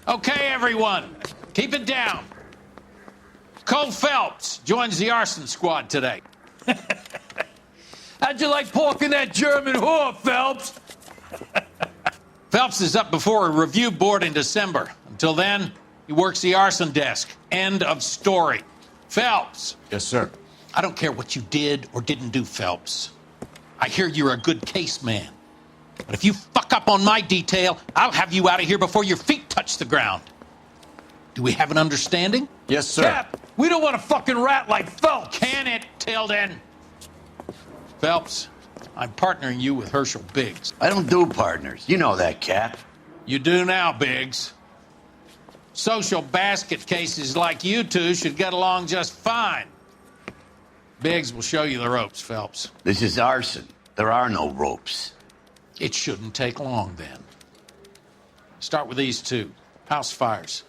Okay, everyone, keep it down. Cole Phelps joins the arson squad today. How'd you like porking that German whore, Phelps? Phelps is up before a review board in December. Until then, he works the arson desk. End of story. Phelps. Yes, sir. I don't care what you did or didn't do, Phelps. I hear you're a good case man. But if you fuck up on my detail, I'll have you out of here before your feet touch the ground. Do we have an understanding? Yes, sir. Cap, we don't want a fucking rat like Phelps. Can it, Tilden? Phelps, I'm partnering you with Herschel Biggs. I don't do partners. You know that, Cap. You do now, Biggs. Social basket cases like you two should get along just fine. Biggs will show you the ropes, Phelps. This is arson. There are no ropes. It shouldn't take long, then. Start with these two. House fires.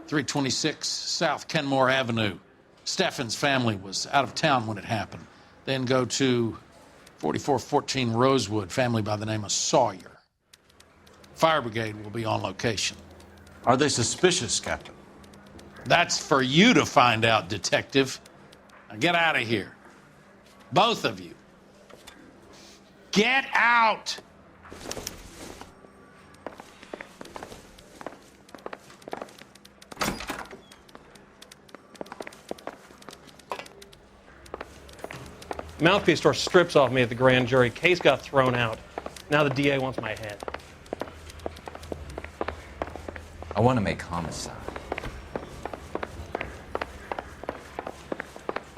326 South Kenmore Avenue. Steffen's family was out of town when it happened. Then go to 4414 Rosewood, family by the name of Sawyer. Fire brigade will be on location. Are they suspicious, Captain? That's for you to find out, Detective. Now get out of here. Both of you. Get out! Mouthpiece store strips off me at the grand jury. Case got thrown out. Now the DA wants my head. I want to make homicide.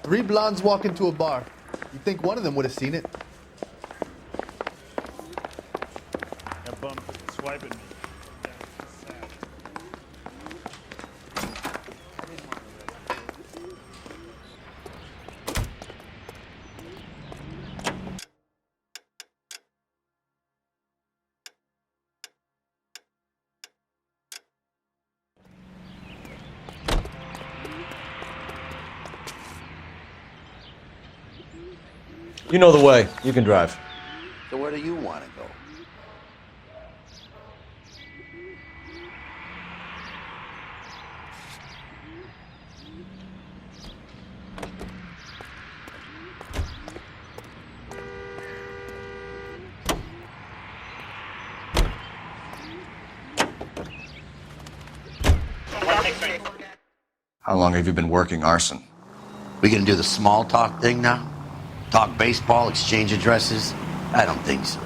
3 blondes walk into a bar. You think one of them would have seen it? That bum swiping me. You know the way. You can drive. So where do you want to go? How long have you been working arson? We gonna do the small talk thing now? Talk baseball, exchange addresses? I don't think so.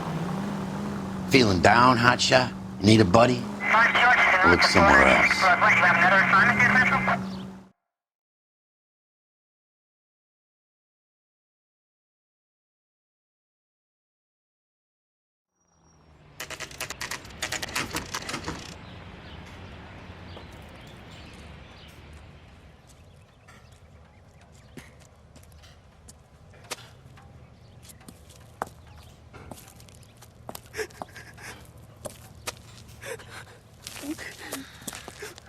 Feeling down, hotshot? Need a buddy? Look somewhere else.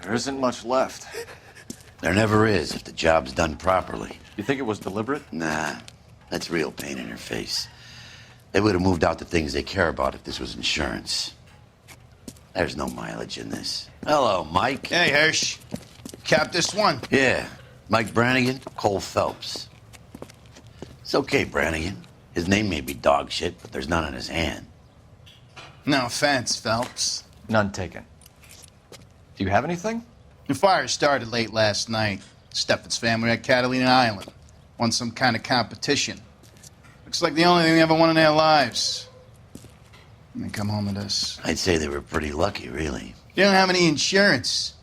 There isn't much left. There never is if the job's done properly. You think it was deliberate? Nah, that's real pain in your face. They would have moved out the things they care about if this was insurance. There's no mileage in this. Hello, Mike. Hey, Hirsch. Cap this one. Yeah, Mike Brannigan, Cole Phelps. It's okay, Brannigan. His name may be dog shit, but there's none on his hand. No offense, Phelps. None taken. Do you have anything? The fire started late last night. Steffen's family at Catalina Island. Won some kind of competition. Looks like the only thing they ever won in their lives. And they come home to this. I'd say they were pretty lucky, really. They don't have any insurance.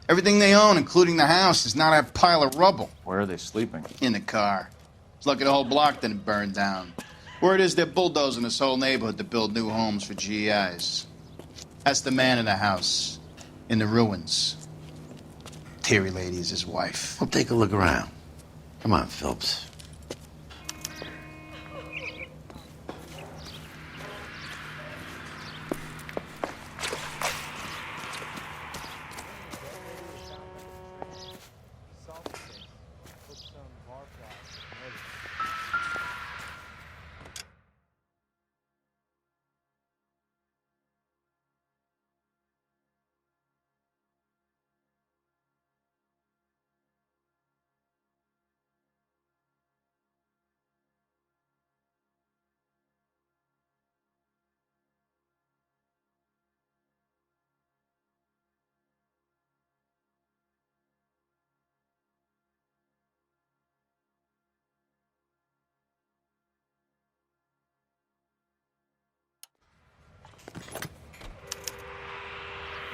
Everything they own, including the house, is not a pile of rubble. Where are they sleeping? In the car. It's lucky the whole block didn't burn down. Word is they're bulldozing this whole neighborhood to build new homes for GIs. That's the man in the house. In the ruins. Terry lady is his wife. We'll take a look around. Come on, Phelps.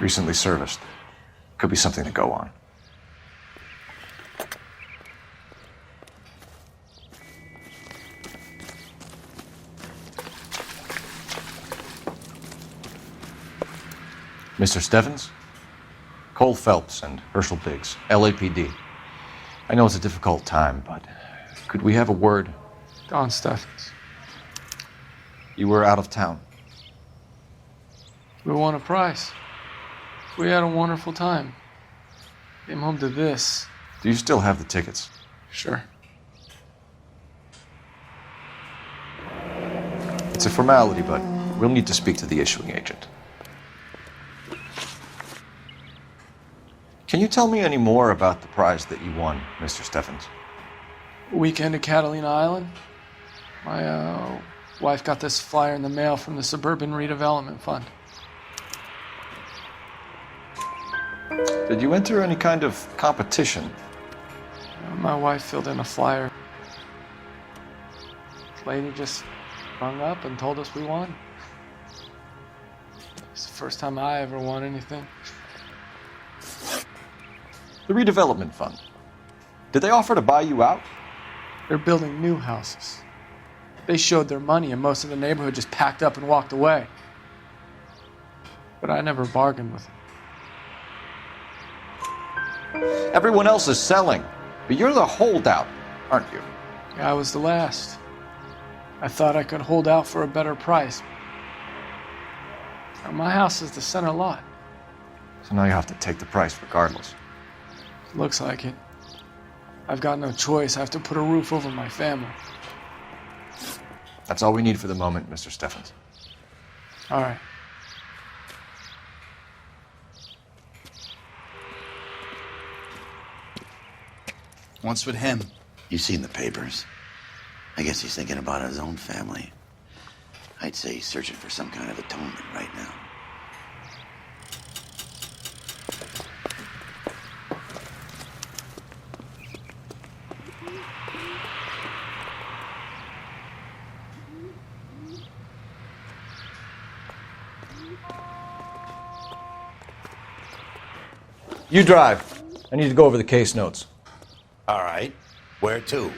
Recently serviced. Could be something to go on. Mr. Stevens? Cole Phelps and Herschel Biggs, LAPD. I know it's a difficult time, but could we have a word? Don Steffens. You were out of town. We won a prize. We had a wonderful time. Came home to this. Do you still have the tickets? Sure. It's a formality, but we'll need to speak to the issuing agent. Can you tell me any more about the prize that you won, Mr. Steffens? Weekend at Catalina Island. My wife got this flyer in the mail from the Suburban Redevelopment Fund. Did you enter any kind of competition? My wife filled in a flyer. The lady just rung up and told us we won. It's the first time I ever won anything. The redevelopment fund. Did they offer to buy you out? They're building new houses. They showed their money and most of the neighborhood just packed up and walked away. But I never bargained with them. Everyone else is selling, but you're the holdout, aren't you? I was the last. I thought I could hold out for a better price. Now, my house is the center lot. So now you have to take the price regardless. Looks like it. I've got no choice. I have to put a roof over my family. That's all we need for the moment, Mr. Steffens. All right. What's with him? You've seen the papers. I guess he's thinking about his own family. I'd say he's searching for some kind of atonement right now. You drive. I need to go over the case notes. All right. Where to?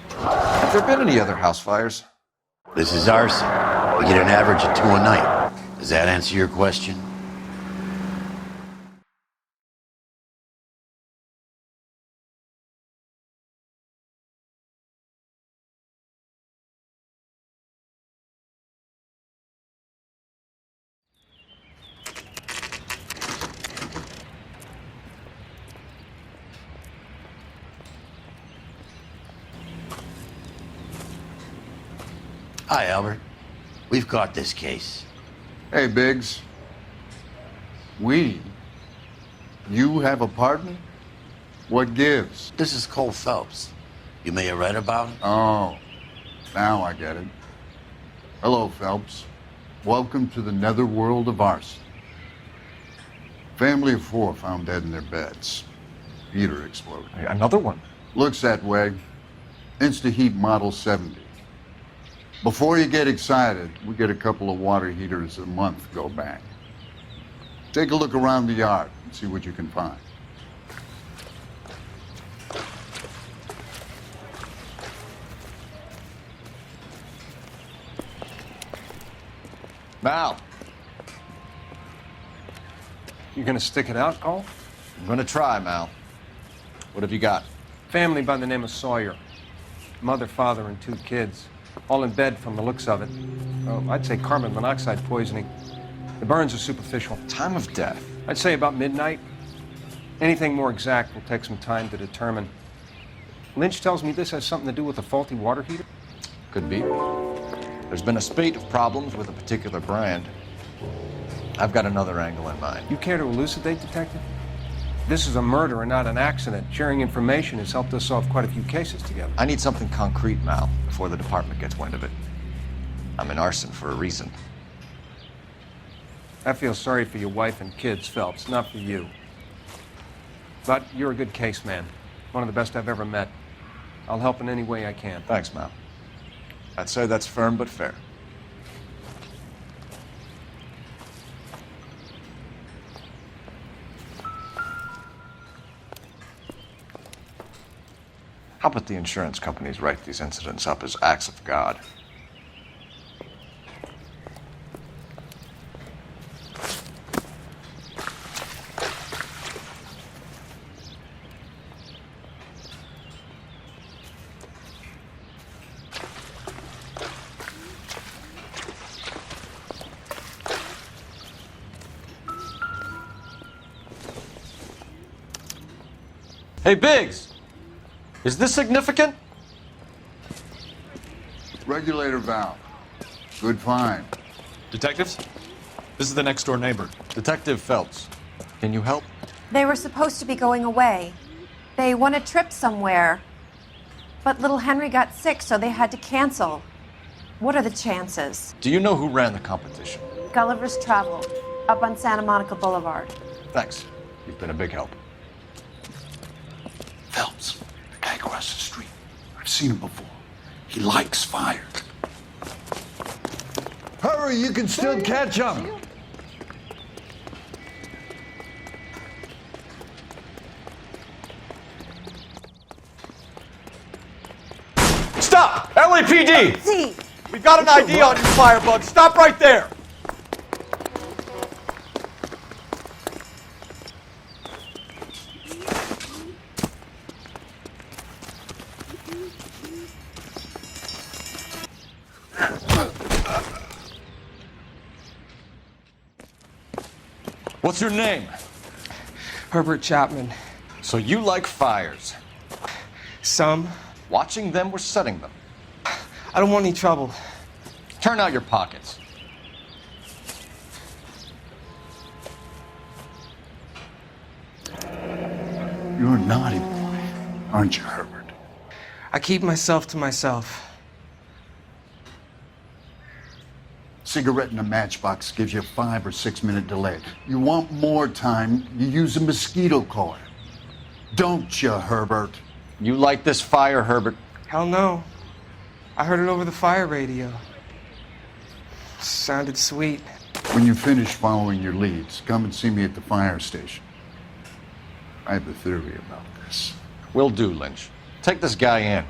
Have there been any other house fires? This is arson. We get an average of 2 a night. Does that answer your question? Hi, Albert. We've caught this case. Hey, Biggs. You have a partner? What gives? This is Cole Phelps. You may have read about him. Oh, now I get it. Hello, Phelps. Welcome to the netherworld of arson. Family of 4 found dead in their beds. Heater exploded. Hey, another one? Looks that way. Insta-Heat Model 70. Before you get excited, we get a couple of water heaters a month go bang. Take a look around the yard and see what you can find. Mal, You gonna stick it out, Cole? I'm gonna try, Mal. What have you got? Family by the name of Sawyer. Mother, father, and 2 kids. All in bed from the looks of it. Oh, I'd say carbon monoxide poisoning. The burns are superficial. Time of death? I'd say about midnight. Anything more exact will take some time to determine. Lynch tells me this has something to do with a faulty water heater. Could be. There's been a spate of problems with a particular brand. I've got another angle in mind. You care to elucidate, Detective? This is a murder and not an accident. Sharing information has helped us solve quite a few cases together. I need something concrete, Mal, before the department gets wind of it. I'm in arson for a reason. I feel sorry for your wife and kids, Phelps, not for you. But you're a good case man. One of the best I've ever met. I'll help in any way I can. Thanks, Mal. I'd say that's firm but fair. How about the insurance companies write these incidents up as acts of God? Hey, Biggs! Is this significant? Regulator valve. Good find. Detectives? This is the next door neighbor. Detective Phelps, can you help? They were supposed to be going away. They won a trip somewhere. But little Henry got sick, so they had to cancel. What are the chances? Do you know who ran the competition? Gulliver's Travel, up on Santa Monica Boulevard. Thanks. You've been a big help. Phelps, the guy across the street. I've seen him before. He likes fire. Hurry, you can still catch him. Stop! LAPD! See. We've got an ID on you, Firebug. Stop right there! What's your name? Herbert Chapman. So you like fires? Some. Watching them or setting them? I don't want any trouble. Turn out your pockets. You're a naughty boy, aren't you, Herbert? I keep myself to myself. Cigarette in a matchbox gives you a 5 or 6 minute delay. You want more time, you use a mosquito coil. Don't you, Herbert? You like this fire, Herbert? Hell no. I heard it over the fire radio. Sounded sweet. When you finish following your leads, come and see me at the fire station. I have a theory about this. Will do, Lynch. Take this guy in.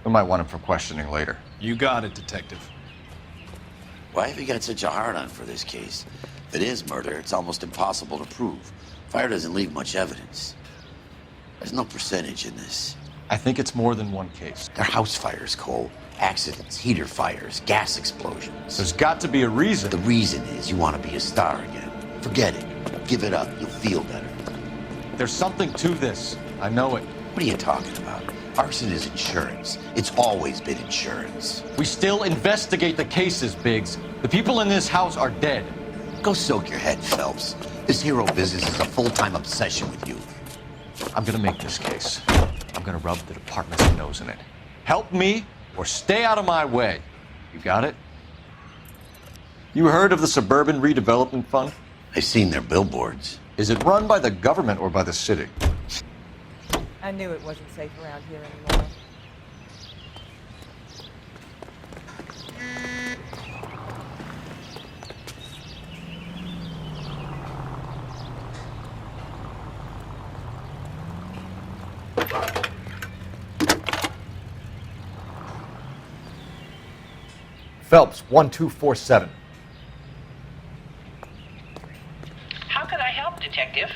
We might want him for questioning later. You got it, Detective. Why have you got such a hard-on for this case? If it is murder, it's almost impossible to prove. Fire doesn't leave much evidence. There's no percentage in this. I think it's more than one case. They're house fires, Cole. Accidents, heater fires, gas explosions. There's got to be a reason. The reason is you want to be a star again. Forget it. Give it up. You'll feel better. There's something to this. I know it. What are you talking about? Arson is insurance. It's always been insurance. We still investigate the cases, Biggs. The people in this house are dead. Go soak your head, Phelps. This hero business is a full-time obsession with you. I'm gonna make this case. I'm gonna rub the department's nose in it. Help me or stay out of my way. You got it? You heard of the Suburban Redevelopment Fund? I've seen their billboards. Is it run by the government or by the city? I knew it wasn't safe around here anymore. Phelps, 1247. How could I help, Detective?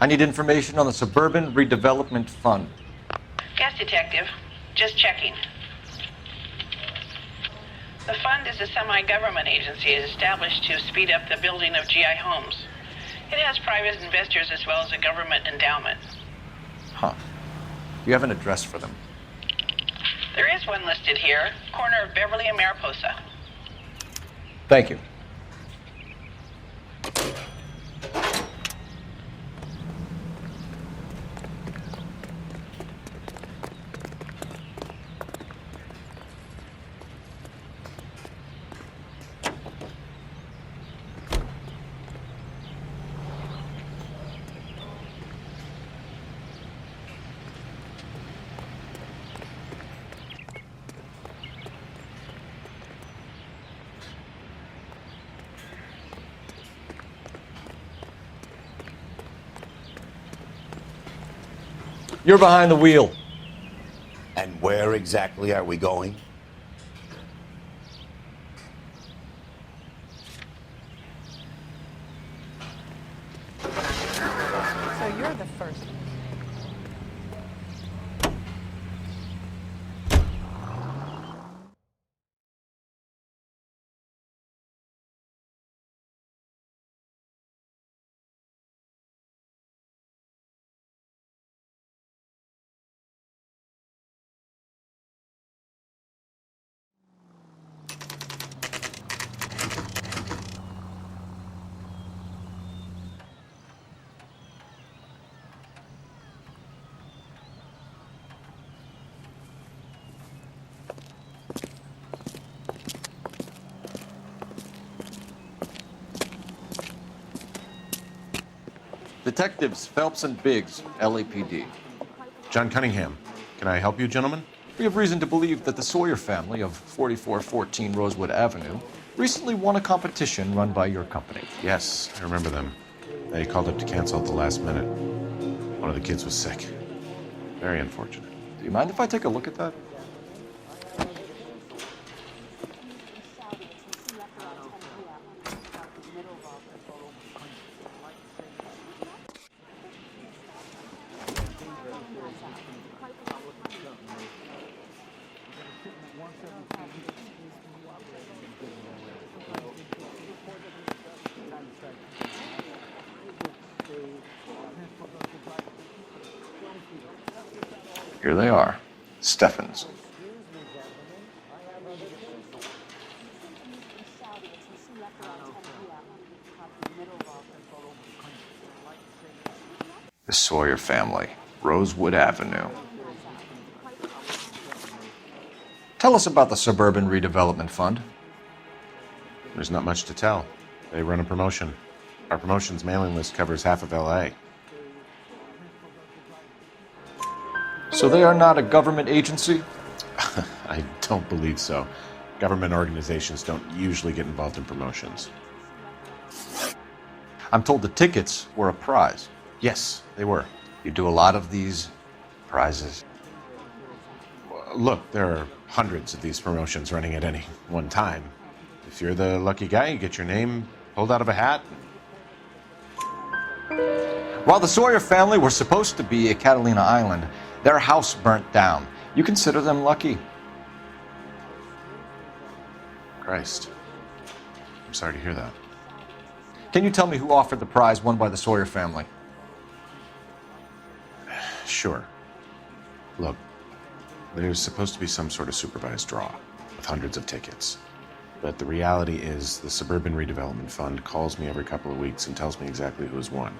I need information on the Suburban Redevelopment Fund. Yes, Detective. Just checking. The fund is a semi-government agency established to speed up the building of GI homes. It has private investors as well as a government endowment. Huh. You have an address for them? There is one listed here, corner of Beverly and Mariposa. Thank you. You're behind the wheel. And where exactly are we going? So you're the first. Detectives Phelps and Biggs, LAPD. John Cunningham. Can I help you, gentlemen? We have reason to believe that the Sawyer family of 4414 Rosewood Avenue recently won a competition run by your company. Yes, I remember them. They called up to cancel at the last minute. One of the kids was sick. Very unfortunate. Do you mind if I take a look at that? Here they are. Steffens. The Sawyer family, Rosewood Avenue. Tell us about the Suburban Redevelopment Fund. There's not much to tell. They run a promotion. Our promotion's mailing list covers half of LA. So they are not a government agency? I don't believe so. Government organizations don't usually get involved in promotions. I'm told the tickets were a prize. Yes, they were. You do a lot of these prizes? Look, there are hundreds of these promotions running at any one time. If you're the lucky guy, you get your name pulled out of a hat. While the Sawyer family were supposed to be at Catalina Island, their house burnt down. You consider them lucky? Christ. I'm sorry to hear that. Can you tell me who offered the prize won by the Sawyer family? Sure. Look, there's supposed to be some sort of supervised draw with hundreds of tickets. But the reality is the Suburban Redevelopment Fund calls me every couple of weeks and tells me exactly who's won.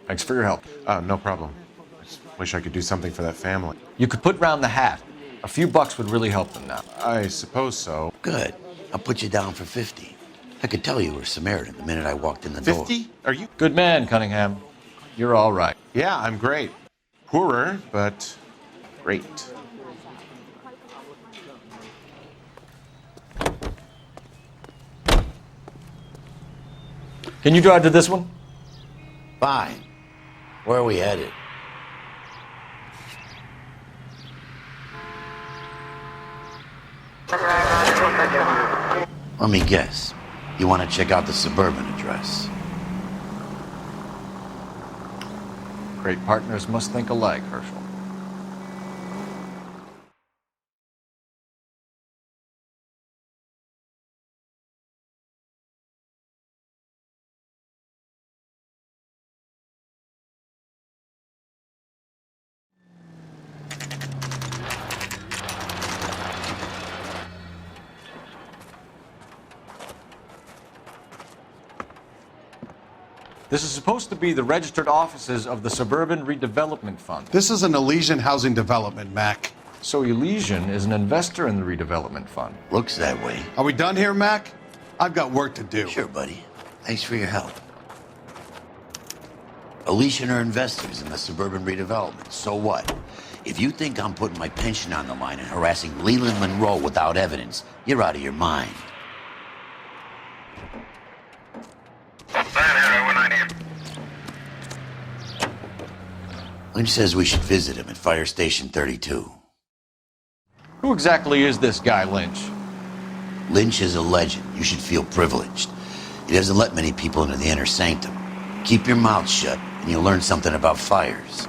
Thanks for your help. No problem. I just wish I could do something for that family. You could put round the hat. A few bucks would really help them now. I suppose so. Good. I'll put you down for 50. I could tell you were Samaritan the minute I walked in the door. 50? Are you? Good man, Cunningham. You're all right. Yeah, I'm great. Poorer, but great. Can you drive to this one? Fine. Where are we headed? Let me guess. You want to check out the Suburban address? Great partners must think alike, Herschel. This is supposed to be the registered offices of the Suburban Redevelopment Fund. This is an Elysian housing development, Mac. So Elysian is an investor in the redevelopment fund. Looks that way. Are we done here, Mac? I've got work to do. Sure, buddy. Thanks for your help. Elysian are investors in the Suburban Redevelopment. So what? If you think I'm putting my pension on the line and harassing Leland Monroe without evidence, you're out of your mind. Lynch says we should visit him at Fire Station 32. Who exactly is this guy, Lynch? Lynch is a legend. You should feel privileged. He doesn't let many people into the inner sanctum. Keep your mouth shut, and you'll learn something about fires.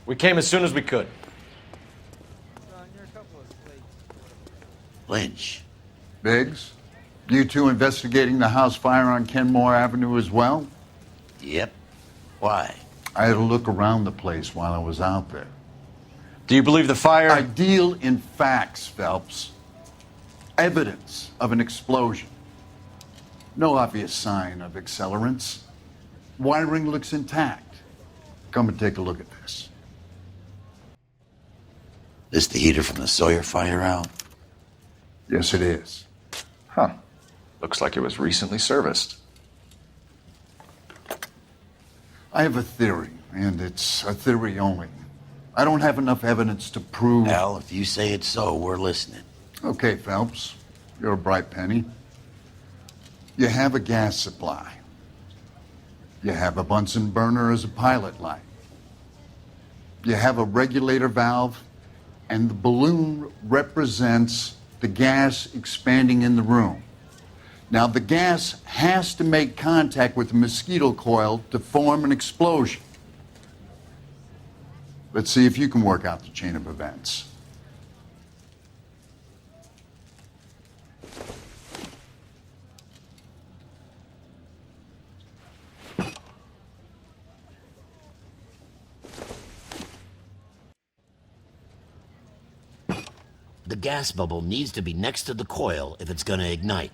We came as soon as we could. Lynch. Biggs, you two investigating the house fire on Kenmore Avenue as well? Yep. Why? I had a look around the place while I was out there. Do you believe the fire? I deal in facts, Phelps. Evidence of an explosion. No obvious sign of accelerants. Wiring looks intact. Come and take a look at this. This the heater from the Sawyer fire out? Yes, it is. Huh. Looks like it was recently serviced. I have a theory, and it's a theory only. I don't have enough evidence to prove... Al, if you say it's so, we're listening. Okay, Phelps. You're a bright penny. You have a gas supply. You have a Bunsen burner as a pilot light. You have a regulator valve, and the balloon represents the gas expanding in the room. Now, the gas has to make contact with the mosquito coil to form an explosion. Let's see if you can work out the chain of events. The gas bubble needs to be next to the coil if it's going to ignite.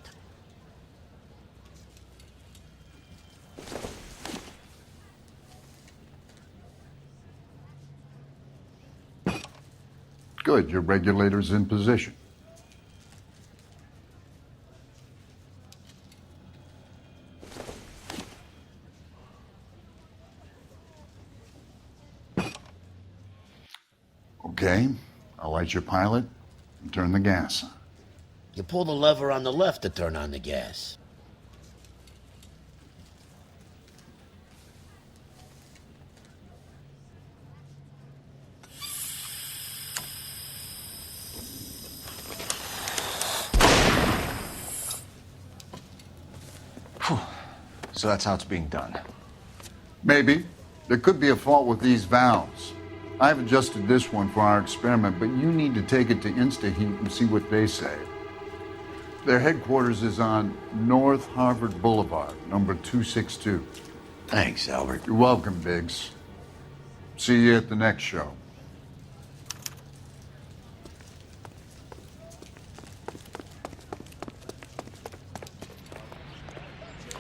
Good, your regulator's in position. Okay, I'll light your pilot and turn the gas on. You pull the lever on the left to turn on the gas. So that's how it's being done. Maybe. There could be a fault with these valves. I've adjusted this one for our experiment, but you need to take it to InstaHeat and see what they say. Their headquarters is on North Harvard Boulevard, number 262. Thanks, Albert. You're welcome, Biggs. See you at the next show.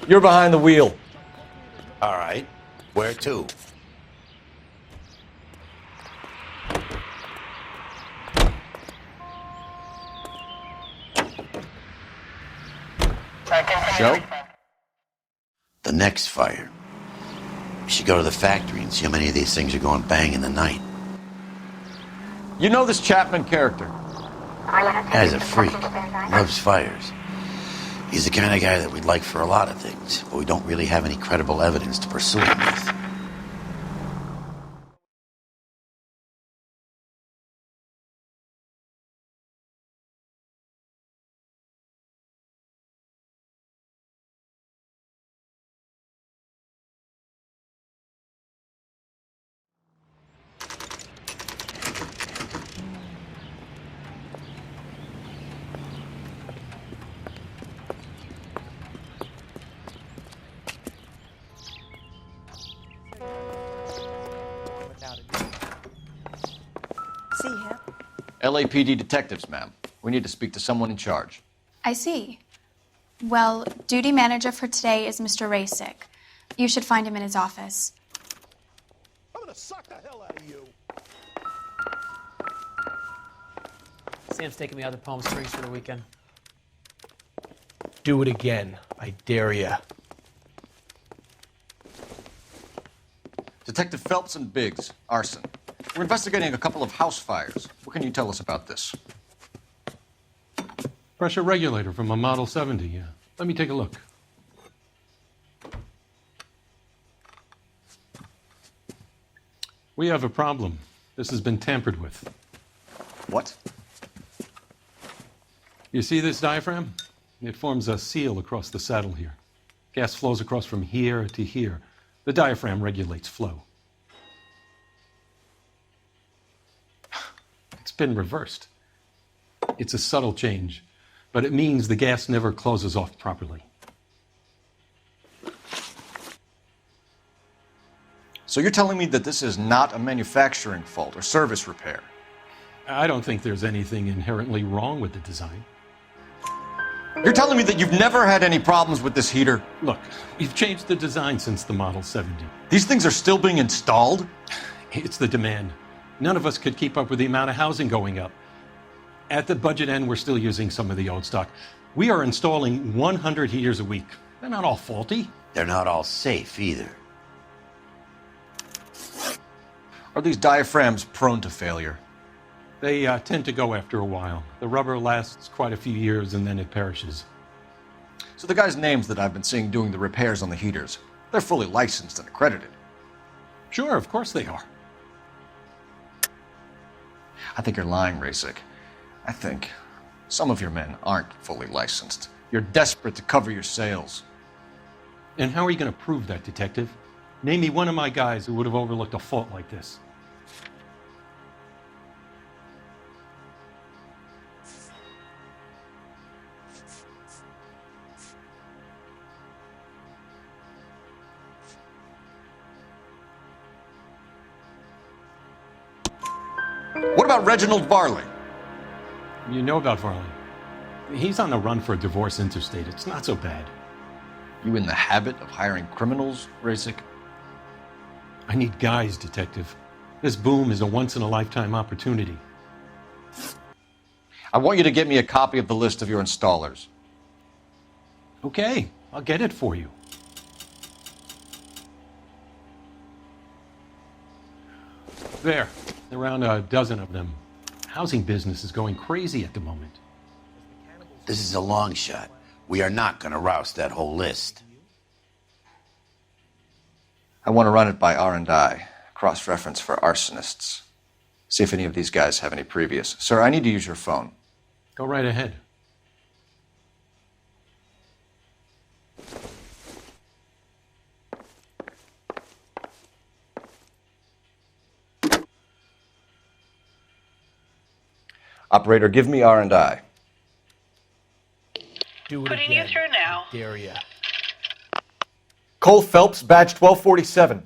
You're behind the wheel. All right. Where to? Joe? The next fire. We should go to the factory and see how many of these things are going bang in the night. You know this Chapman character? Guy's a freak. Loves fires. He's the kind of guy that we'd like for a lot of things, but we don't really have any credible evidence to pursue him with. See him? LAPD detectives, ma'am. We need to speak to someone in charge. I see. Well, duty manager for today is Mr. Rasick. You should find him in his office. I'm gonna suck the hell out of you. Sam's taking me out to Palm Springs for the weekend. Do it again. I dare ya. Detective Phelps and Biggs, arson. We're investigating a couple of house fires. What can you tell us about this? Pressure regulator from a Model 70, yeah. Let me take a look. We have a problem. This has been tampered with. What? You see this diaphragm? It forms a seal across the saddle here. Gas flows across from here to here. The diaphragm regulates flow. It's been reversed. It's a subtle change, but it means the gas never closes off properly. So you're telling me that this is not a manufacturing fault or service repair? I don't think there's anything inherently wrong with the design. You're telling me that you've never had any problems with this heater? Look, we've changed the design since the Model 70. These things are still being installed? It's the demand. None of us could keep up with the amount of housing going up. At the budget end, we're still using some of the old stock. We are installing 100 heaters a week. They're not all faulty. They're not all safe either. Are these diaphragms prone to failure? They tend to go after a while. The rubber lasts quite a few years and then it perishes. So the guys' names that I've been seeing doing the repairs on the heaters, they're fully licensed and accredited. Sure, of course they are. I think you're lying, Rasick. I think some of your men aren't fully licensed. You're desperate to cover your sales. And how are you going to prove that, Detective? Name me one of my guys who would have overlooked a fault like this. What about Reginald Varley? You know about Varley. He's on the run for a divorce interstate. It's not so bad. You in the habit of hiring criminals, Rasick? I need guys, Detective. This boom is a once-in-a-lifetime opportunity. I want you to get me a copy of the list of your installers. Okay, I'll get it for you. There, around a dozen of them. Housing business is going crazy at the moment. This is a long shot. We are not going to roust that whole list. I want to run it by R&I, cross-reference for arsonists. See if any of these guys have any previous. Sir, I need to use your phone. Go right ahead. Operator, give me R&I. Do it Putting again. you through now. I dare ya. Cole Phelps, badge 1247.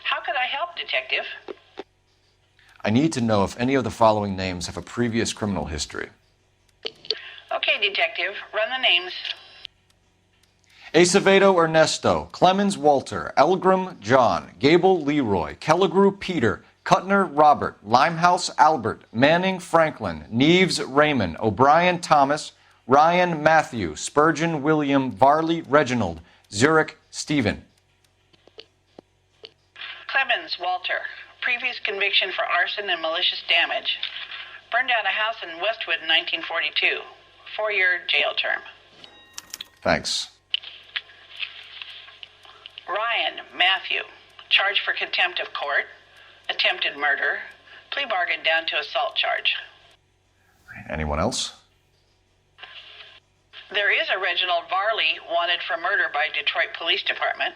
How could I help, Detective? I need to know if any of the following names have a previous criminal history. Okay, Detective, run the names. Acevedo Ernesto, Clemens Walter, Elgram John, Gable Leroy, Kelligrew Peter, Cutner Robert, Limehouse Albert, Manning Franklin, Neves Raymond, O'Brien Thomas, Ryan Matthew, Spurgeon William, Varley Reginald, Zurich Stephen. Clemens Walter, previous conviction for arson and malicious damage. Burned down a house in Westwood in 1942. 4-year jail term. Thanks. Ryan Matthew, charged for contempt of court, attempted murder, plea bargain down to assault charge. Anyone else? There is a Reginald Varley wanted for murder by Detroit Police Department.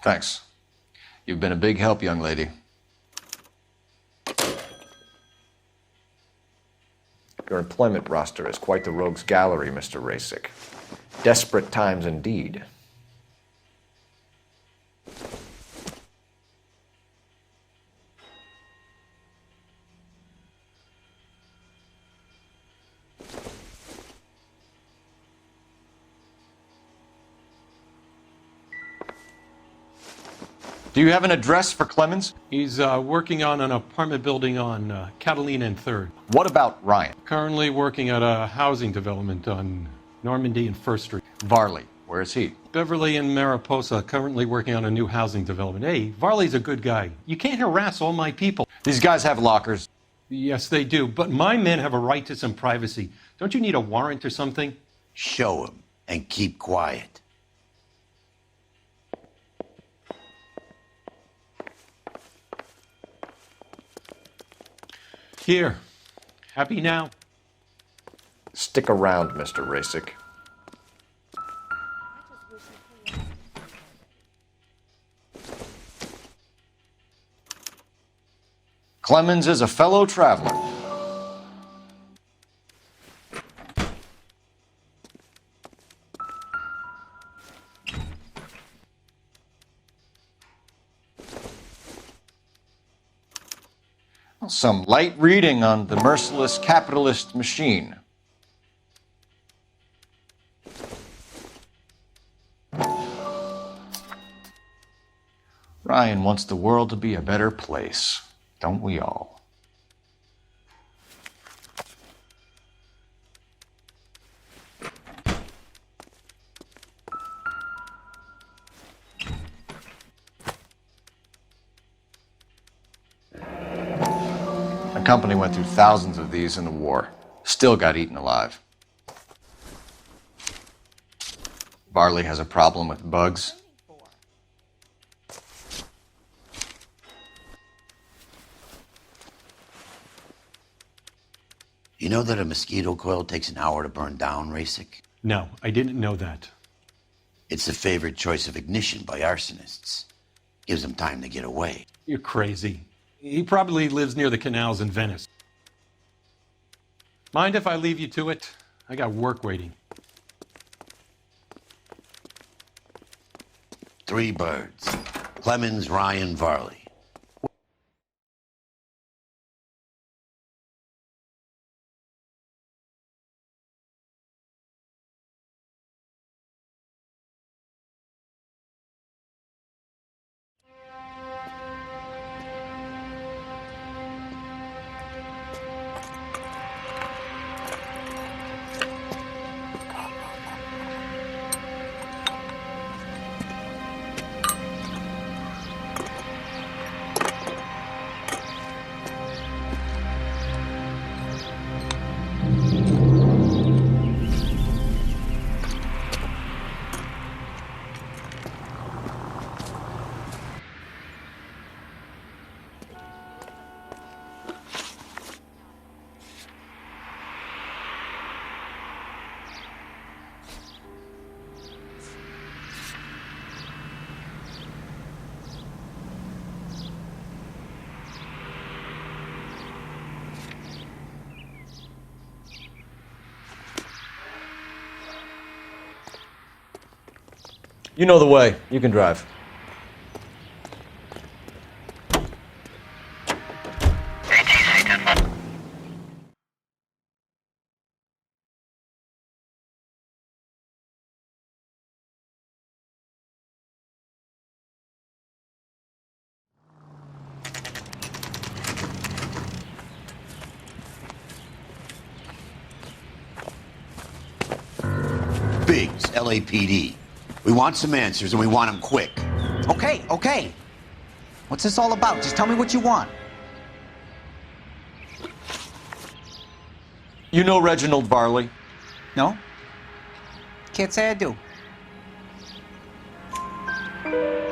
Thanks. You've been a big help, young lady. Your employment roster is quite the rogues gallery, Mr. Rasick. Desperate times indeed. Do you have an address for Clemens? He's working on an apartment building on Catalina and 3rd. What about Ryan? Currently working at a housing development on Normandy and 1st Street. Varley, where is he? Beverly and Mariposa, currently working on a new housing development. Hey, Varley's a good guy. You can't harass all my people. These guys have lockers. Yes, they do, but my men have a right to some privacy. Don't you need a warrant or something? Show him and keep quiet. Here. Happy now? Stick around, Mr. Rasick. Clemens is a fellow traveler. Some light reading on the merciless capitalist machine. Ryan wants the world to be a better place, don't we all? The company went through thousands of these in the war. Still got eaten alive. Varley has a problem with bugs. You know that a mosquito coil takes an hour to burn down, Rasick? No, I didn't know that. It's the favored choice of ignition by arsonists. Gives them time to get away. You're crazy. He probably lives near the canals in Venice. Mind if I leave you to it? I got work waiting. 3 birds. Clemens, Ryan, Varley. You know the way. You can drive. Biggs, LAPD. We want some answers, and we want them quick. Okay. What's this all about? Just tell me what you want. You know Reginald Varley? No? Can't say I do.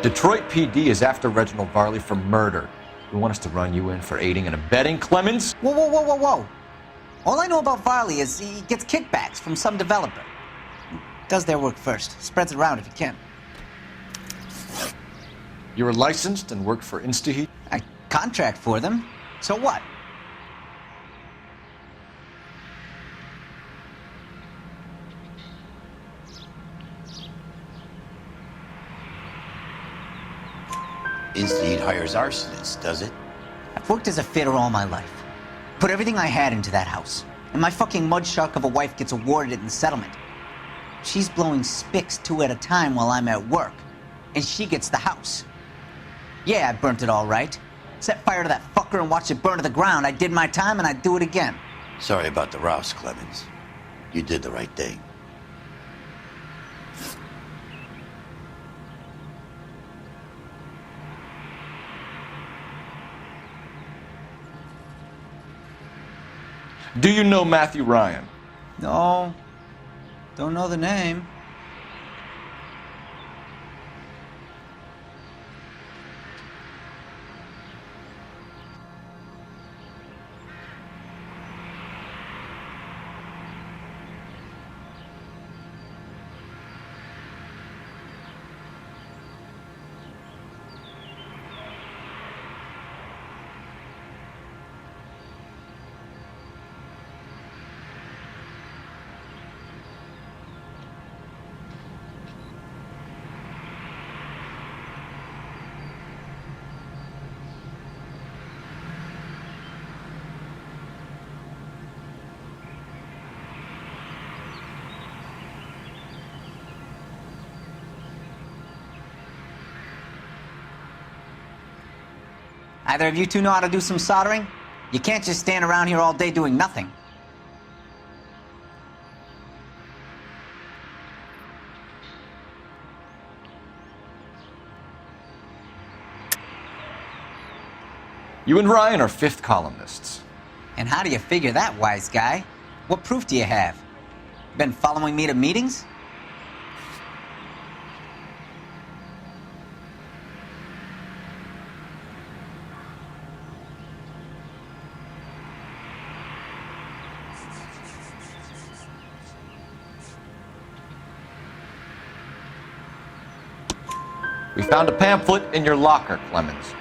Detroit PD is after Reginald Varley for murder. You want us to run you in for aiding and abetting Clemens? Whoa. All I know about Varley is he gets kickbacks from some developer. Does their work first. Spreads it around if he can. You were licensed and worked for InstaHeat? I contract for them. So what? InstaHeat hires arsonists, does it? I've worked as a fitter all my life. Put everything I had into that house. And my fucking mudshark of a wife gets awarded it in settlement. She's blowing spics 2 at a time while I'm at work. And she gets the house. Yeah, I burnt it all right. Set fire to that fucker and watched it burn to the ground. I did my time and I'd do it again. Sorry about the rouse, Clemens. You did the right thing. Do you know Matthew Ryan? No, don't know the name. Either of you two know how to do some soldering? You can't just stand around here all day doing nothing. You and Ryan are fifth columnists. And how do you figure that, wise guy? What proof do you have? Been following me to meetings? We found a pamphlet in your locker, Clemens.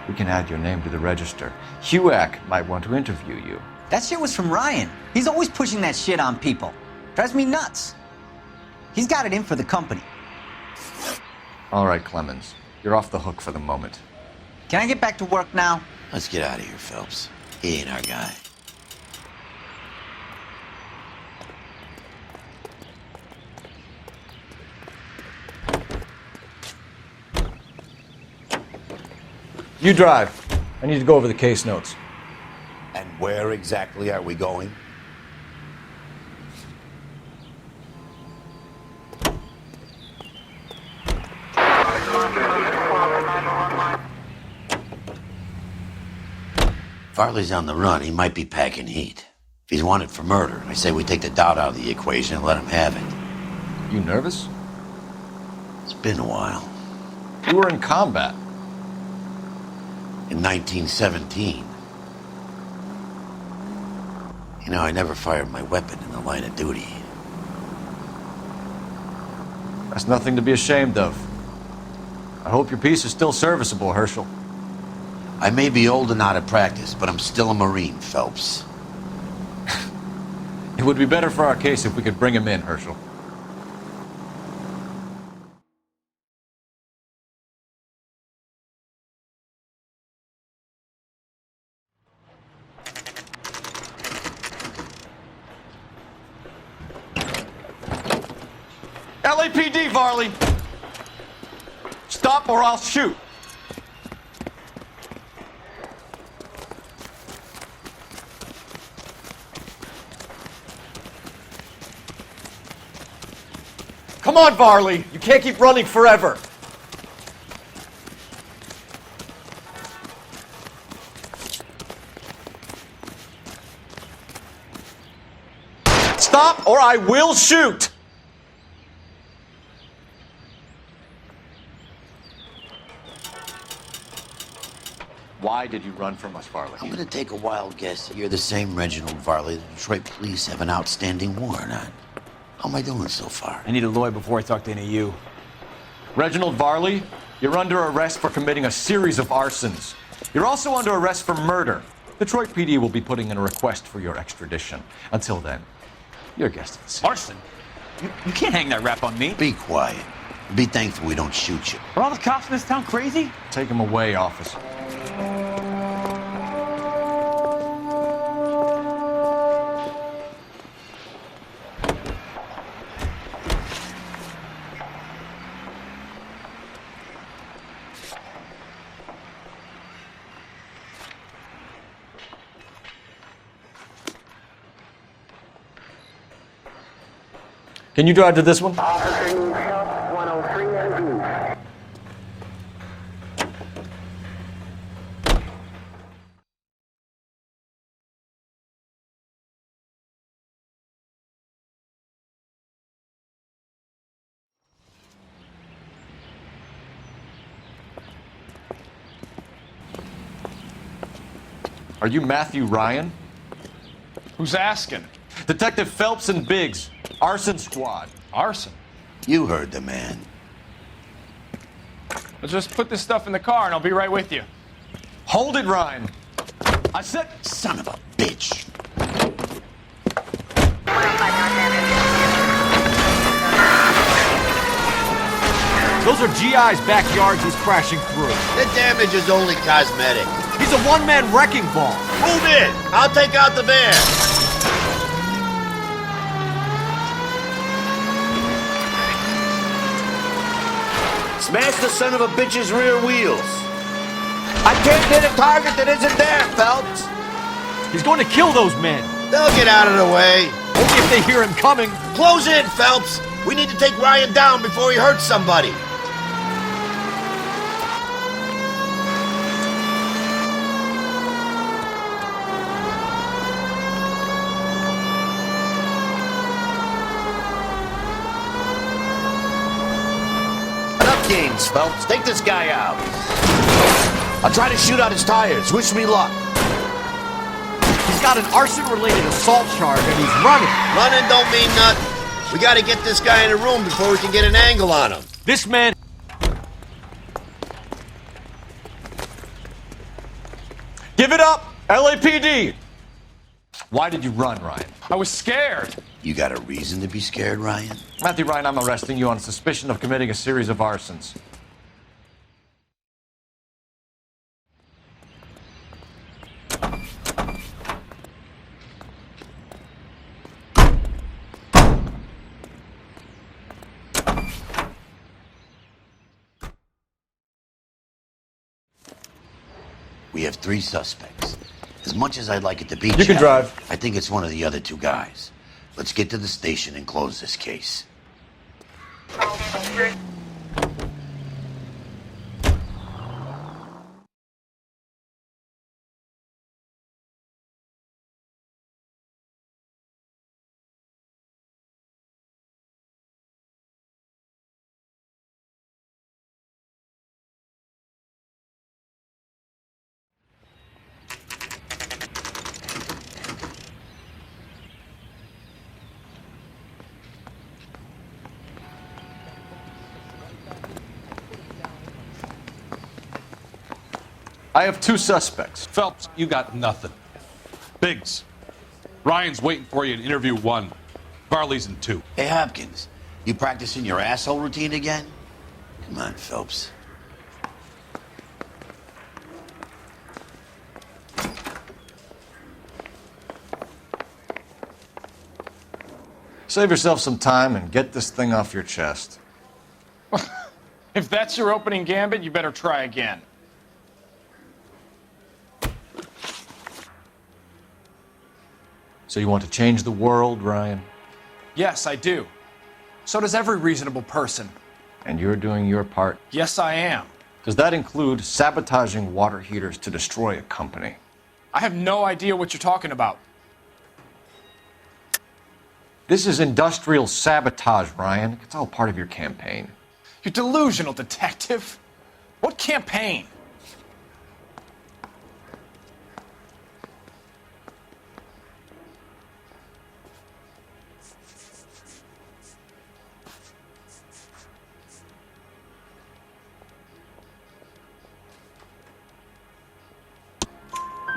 We can add your name to the register. HUAC might want to interview you. That shit was from Ryan. He's always pushing that shit on people. Drives me nuts. He's got it in for the company. All right, Clemens. You're off the hook for the moment. Can I get back to work now? Let's get out of here, Phelps. He ain't our guy. You drive. I need to go over the case notes. And where exactly are we going? Farley's on the run. He might be packing heat. If he's wanted for murder, I say we take the doubt out of the equation and let him have it. You nervous? It's been a while. You were in combat. In 1917. You know, I never fired my weapon in the line of duty. That's nothing to be ashamed of. I hope your piece is still serviceable, Herschel. I may be old and out of practice, but I'm still a Marine, Phelps. It would be better for our case if we could bring him in, Herschel. LAPD, Varley! Stop or I'll shoot! Come on, Varley! You can't keep running forever! Stop or I will shoot! Why did you run from us, Varley? I'm gonna take a wild guess. You're the same Reginald Varley the Detroit police have an outstanding warrant on. How am I doing so far? I need a lawyer before I talk to any of you. Reginald Varley, you're under arrest for committing a series of arsons. You're also under arrest for murder. Detroit PD will be putting in a request for your extradition. Until then, your guest is Arson? You can't hang that rap on me. Be quiet. Be thankful we don't shoot you. Are all the cops in this town crazy? Take him away, officer. Can you drive to this one? Are you Matthew Ryan? Who's asking? Detective Phelps and Biggs, arson squad. Arson? You heard the man. Let's just put this stuff in the car and I'll be right with you. Hold it, Ryan. I said... Son of a bitch. Those are GI's backyards he's crashing through. The damage is only cosmetic. He's a one-man wrecking ball. Move in. I'll take out the van. Smash the son of a bitch's rear wheels. I can't hit a target that isn't there, Phelps. He's going to kill those men. They'll get out of the way. Only if they hear him coming. Close in, Phelps. We need to take Ryan down before he hurts somebody. Games, Phelps. Take this guy out. I'll try to shoot out his tires. Wish me luck. He's got an arson-related assault charge and he's running. Running don't mean nothing. We gotta get this guy in a room before we can get an angle on him. This man... Give it up, LAPD! Why did you run, Ryan? I was scared. You got a reason to be scared, Ryan? Matthew Ryan, I'm arresting you on suspicion of committing a series of arsons. We have 3 suspects. As much as I'd like it to be You can drive. I think it's one of the other 2 guys. Let's get to the station and close this case. I have 2 suspects. Phelps, you got nothing. Biggs, Ryan's waiting for you in interview 1. Varley's in 2. Hey, Hopkins, you practicing your asshole routine again? Come on, Phelps. Save yourself some time and get this thing off your chest. If that's your opening gambit, you better try again. So you want to change the world, Ryan? Yes, I do. So does every reasonable person. And you're doing your part? Yes, I am. Does that include sabotaging water heaters to destroy a company? I have no idea what you're talking about. This is industrial sabotage, Ryan. It's all part of your campaign. You're delusional, detective. What campaign?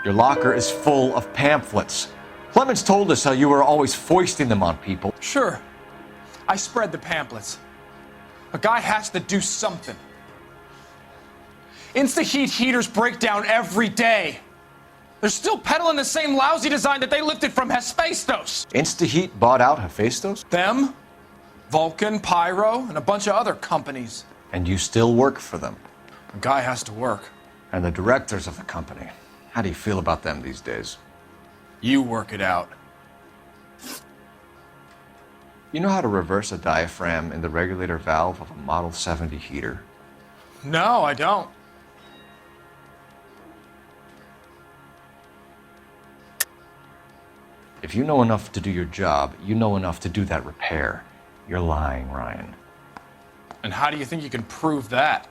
Your locker is full of pamphlets. Clemens told us how you were always foisting them on people. Sure. I spread the pamphlets. A guy has to do something. Insta-heat heaters break down every day. They're still peddling the same lousy design that they lifted from Hephaestus. Insta-heat bought out Hephaestus? Them, Vulcan, Pyro, and a bunch of other companies. And you still work for them? A guy has to work. And the directors of the company. How do you feel about them these days? You work it out. You know how to reverse a diaphragm in the regulator valve of a Model 70 heater? No, I don't. If you know enough to do your job, you know enough to do that repair. You're lying, Ryan. And how do you think you can prove that?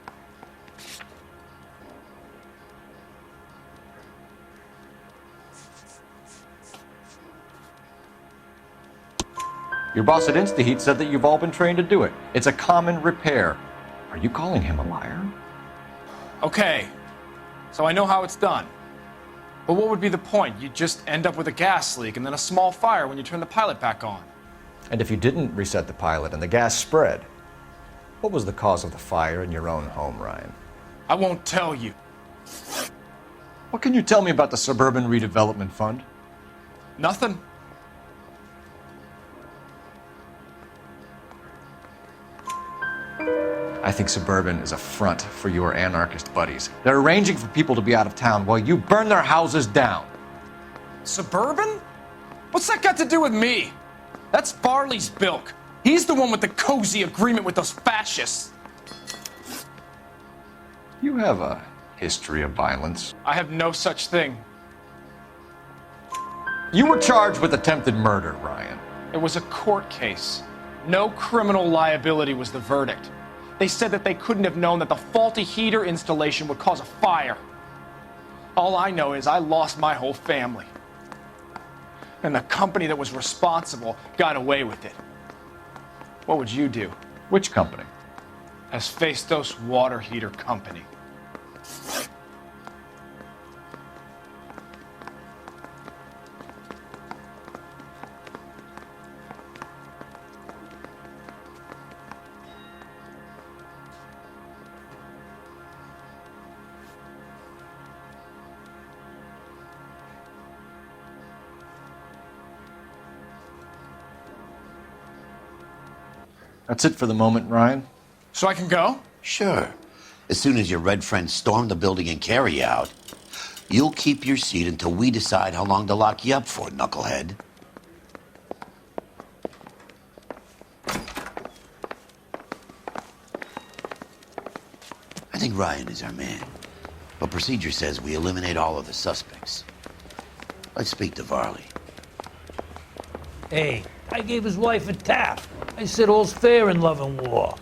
Your boss at InstaHeat said that you've all been trained to do it. It's a common repair. Are you calling him a liar? Okay, so I know how it's done. But what would be the point? You just end up with a gas leak and then a small fire when you turn the pilot back on. And if you didn't reset the pilot and the gas spread, what was the cause of the fire in your own home, Ryan? I won't tell you. What can you tell me about the Suburban Redevelopment Fund? Nothing. I think Suburban is a front for your anarchist buddies. They're arranging for people to be out of town while you burn their houses down. Suburban? What's that got to do with me? That's Farley's bilk. He's the one with the cozy agreement with those fascists. You have a history of violence. I have no such thing. You were charged with attempted murder, Ryan. It was a court case. No criminal liability was the verdict. They said that they couldn't have known that the faulty heater installation would cause a fire. All I know is I lost my whole family. And the company that was responsible got away with it. What would you do? Which company? Hephaestus Water Heater Company. That's it for the moment, Ryan. So I can go? Sure. As soon as your red friends storm the building and carry you out, you'll keep your seat until we decide how long to lock you up for, knucklehead. I think Ryan is our man. But procedure says we eliminate all of the suspects. Let's speak to Varley. Hey, I gave his wife a tap. I said all's fair in love and war.